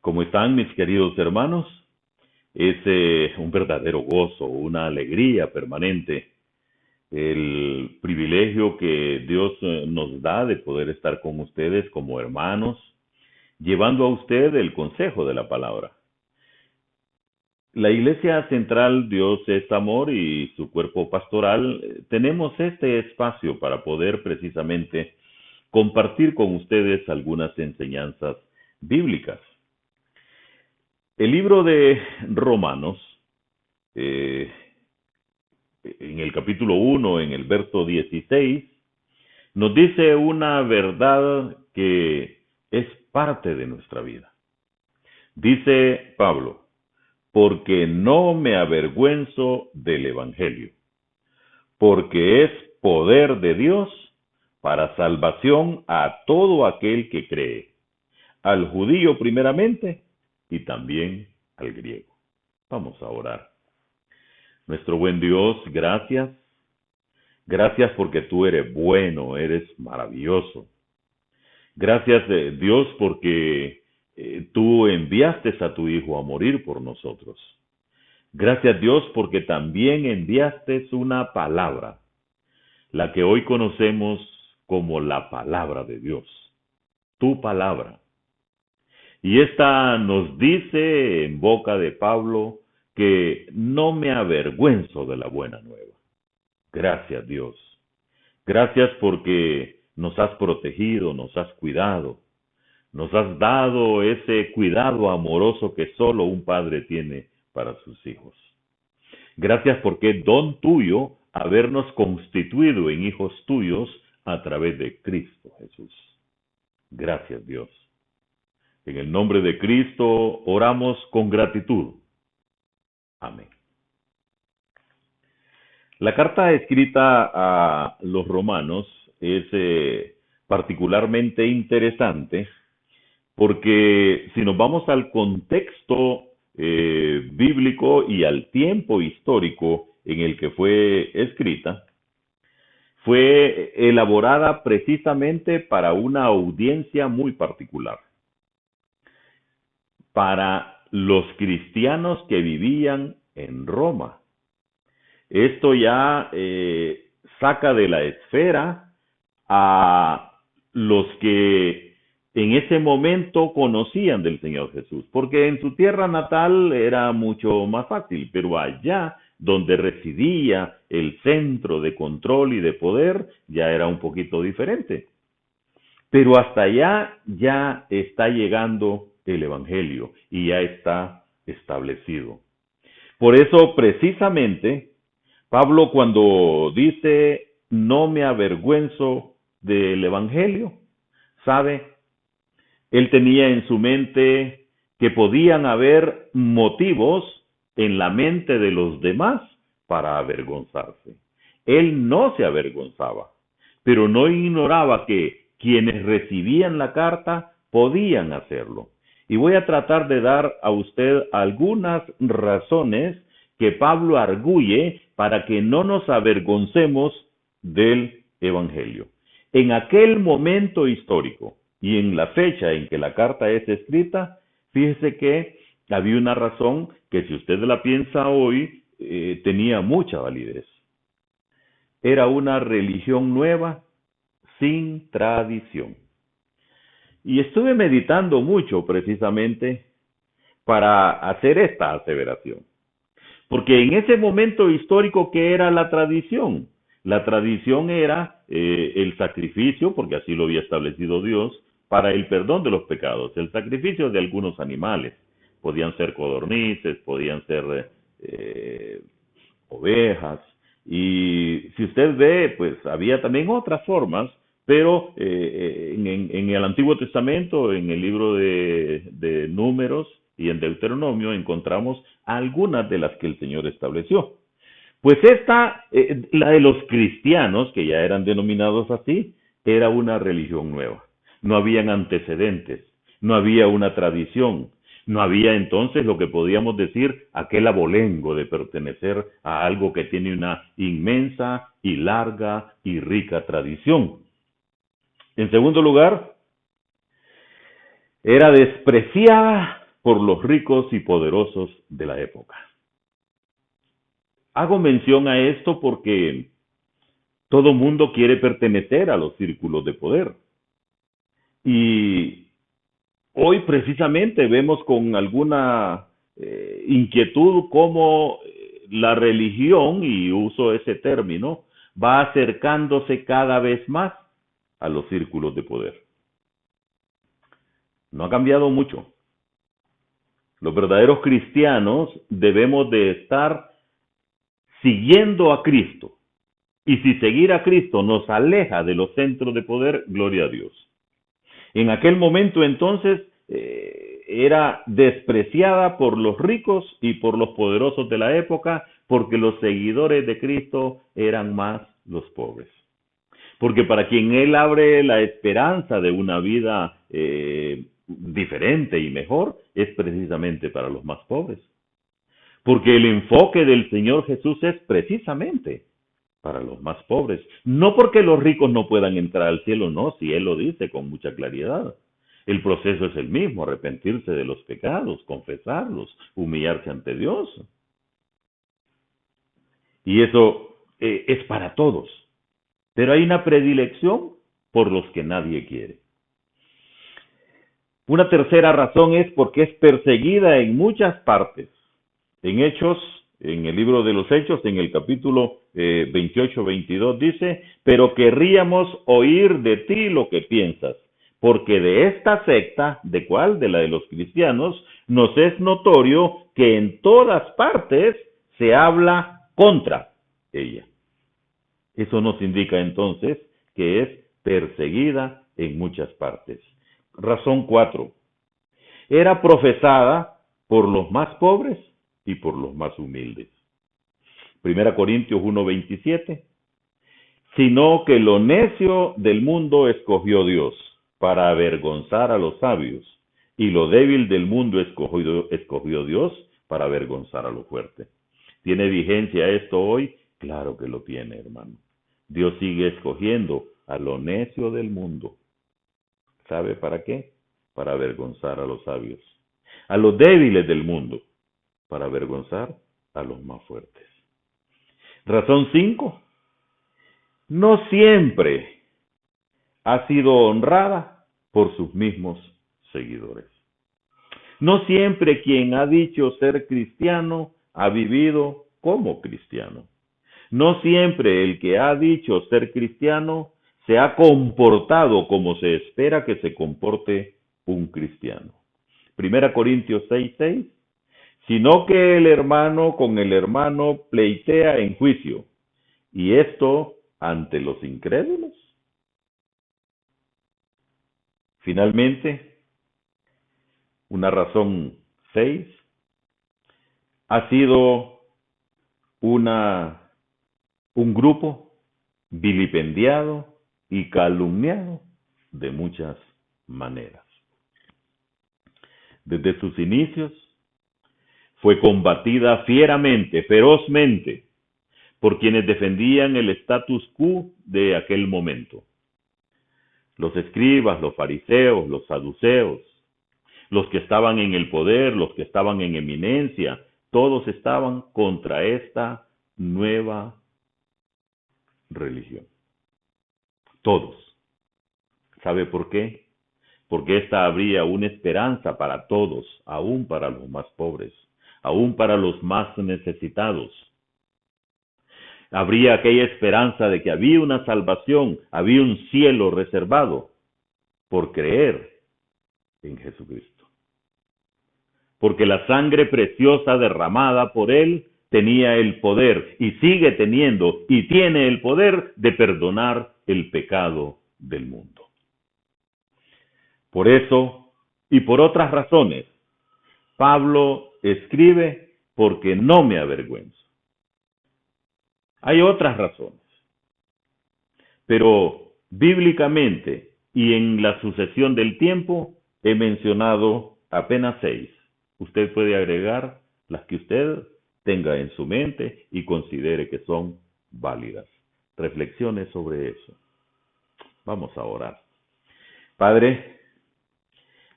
¿Cómo están mis queridos hermanos? Es un verdadero gozo, una alegría permanente, el privilegio que Dios nos da de poder estar con ustedes como hermanos, llevando a usted el consejo de la palabra. La Iglesia Central Dios es Amor y su cuerpo pastoral, tenemos este espacio para poder precisamente compartir con ustedes algunas enseñanzas bíblicas. El libro de Romanos, eh, en el capítulo 1, en el verso 16, nos dice una verdad que es parte de nuestra vida. Dice Pablo, porque no me avergüenzo del Evangelio, porque es poder de Dios para salvación a todo aquel que cree, al judío primeramente y también al griego. Vamos a orar. Nuestro buen Dios, gracias. Gracias porque tú eres bueno, eres maravilloso. Gracias, Dios, porque tú enviaste a tu Hijo a morir por nosotros. Gracias, Dios, porque también enviaste una palabra, la que hoy conocemos como la palabra de Dios, tu palabra. Y esta nos dice en boca de Pablo que no me avergüenzo de la buena nueva. Gracias, Dios. Gracias porque nos has protegido, nos has cuidado, nos has dado ese cuidado amoroso que solo un padre tiene para sus hijos. Gracias porque es don tuyo habernos constituido en hijos tuyos a través de Cristo Jesús. Gracias, Dios. En el nombre de Cristo oramos con gratitud. Amén. La carta escrita a los romanos es particularmente interesante porque si nos vamos al contexto bíblico y al tiempo histórico en el que fue escrita, fue elaborada precisamente para una audiencia muy particular, para los cristianos que vivían en Roma. Esto ya saca de la esfera a los que en ese momento conocían del Señor Jesús, porque en su tierra natal era mucho más fácil, pero allá donde residía el centro de control y de poder ya era un poquito diferente. Pero hasta allá ya está llegando el Evangelio y ya está establecido. Por eso precisamente Pablo cuando dice, no me avergüenzo del Evangelio, ¿sabe? Él tenía en su mente que podían haber motivos en la mente de los demás para avergonzarse. Él no se avergonzaba, pero no ignoraba que quienes recibían la carta podían hacerlo. Y voy a tratar de dar a usted algunas razones que Pablo arguye para que no nos avergoncemos del Evangelio. En aquel momento histórico y en la fecha en que la carta es escrita, fíjese que había una razón que si usted la piensa hoy, tenía mucha validez. Era una religión nueva sin tradición. Y estuve meditando mucho precisamente para hacer esta aseveración. Porque en ese momento histórico, ¿qué era la tradición? La tradición era el sacrificio, porque así lo había establecido Dios, para el perdón de los pecados, el sacrificio de algunos animales. Podían ser codornices, podían ser ovejas. Y si usted ve, pues había también otras formas, pero en el Antiguo Testamento, en el libro de Números y en Deuteronomio, encontramos algunas de las que el Señor estableció. Pues esta, la de los cristianos, que ya eran denominados así, era una religión nueva. No habían antecedentes, no había una tradición, no había entonces lo que podíamos decir aquel abolengo de pertenecer a algo que tiene una inmensa y larga y rica tradición. En segundo lugar, era despreciada por los ricos y poderosos de la época. Hago mención a esto porque todo mundo quiere pertenecer a los círculos de poder. Y hoy precisamente vemos con alguna inquietud cómo la religión, y uso ese término, va acercándose cada vez más a los círculos de poder. No ha cambiado mucho. Los verdaderos cristianos debemos de estar siguiendo a Cristo. Y si seguir a Cristo nos aleja de los centros de poder, gloria a Dios. En aquel momento entonces era despreciada por los ricos y por los poderosos de la época, porque los seguidores de Cristo eran más los pobres. Porque para quien Él abre la esperanza de una vida diferente y mejor, es precisamente para los más pobres. Porque el enfoque del Señor Jesús es precisamente para los más pobres. No porque los ricos no puedan entrar al cielo, no, si Él lo dice con mucha claridad. El proceso es el mismo, arrepentirse de los pecados, confesarlos, humillarse ante Dios. Y eso es para todos. Pero hay una predilección por los que nadie quiere. Una tercera razón es porque es perseguida en muchas partes. En Hechos, en el libro de los Hechos, en el capítulo 28-22 dice, pero querríamos oír de ti lo que piensas, porque de esta secta, ¿de cuál? De la de los cristianos, nos es notorio que en todas partes se habla contra ella. Eso nos indica entonces que es perseguida en muchas partes. Razón 4. Era profesada por los más pobres y por los más humildes. 1 Corintios 1:27. Sino que lo necio del mundo escogió Dios para avergonzar a los sabios, y lo débil del mundo escogió Dios para avergonzar a lo fuerte. ¿Tiene vigencia esto hoy? Claro que lo tiene, hermano. Dios sigue escogiendo a lo necio del mundo. ¿Sabe para qué? Para avergonzar a los sabios. A los débiles del mundo, para avergonzar a los más fuertes. Razón 5. No siempre ha sido honrada por sus mismos seguidores. No siempre quien ha dicho ser cristiano ha vivido como cristiano. No siempre el que ha dicho ser cristiano se ha comportado como se espera que se comporte un cristiano. 1 Corintios 6:6. Sino que el hermano con el hermano pleitea en juicio, y esto ante los incrédulos. Finalmente, una razón 6 ha sido un grupo vilipendiado y calumniado de muchas maneras. Desde sus inicios fue combatida fieramente, ferozmente, por quienes defendían el status quo de aquel momento. Los escribas, los fariseos, los saduceos, los que estaban en el poder, los que estaban en eminencia, todos estaban contra esta nueva religión. Todos. ¿Sabe por qué? Porque esta habría una esperanza para todos, aún para los más pobres, aún para los más necesitados. Habría aquella esperanza de que había una salvación, había un cielo reservado por creer en Jesucristo. Porque la sangre preciosa derramada por Él tenía el poder y sigue teniendo y tiene el poder de perdonar el pecado del mundo. Por eso y por otras razones, Pablo escribe porque no me avergüenzo. Hay otras razones, pero bíblicamente y en la sucesión del tiempo he mencionado apenas 6. Usted puede agregar las que usted tenga en su mente y considere que son válidas. Reflexione sobre eso. Vamos a orar. Padre,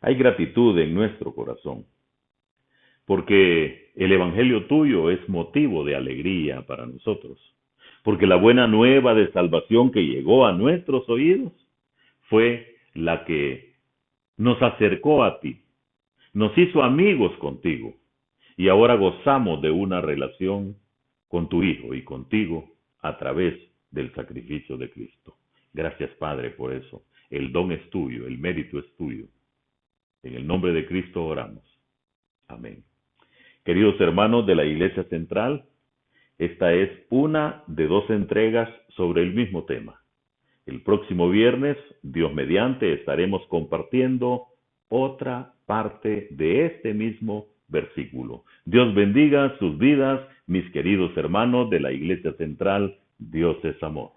hay gratitud en nuestro corazón porque el Evangelio tuyo es motivo de alegría para nosotros, porque la buena nueva de salvación que llegó a nuestros oídos fue la que nos acercó a ti, nos hizo amigos contigo, y ahora gozamos de una relación con tu Hijo y contigo a través del sacrificio de Cristo. Gracias, Padre, por eso. El don es tuyo, el mérito es tuyo. En el nombre de Cristo oramos. Amén. Queridos hermanos de la Iglesia Central, esta es una de 2 entregas sobre el mismo tema. El próximo viernes, Dios mediante, estaremos compartiendo otra parte de este mismo versículo. Dios bendiga sus vidas, mis queridos hermanos de la Iglesia Central. Dios es amor.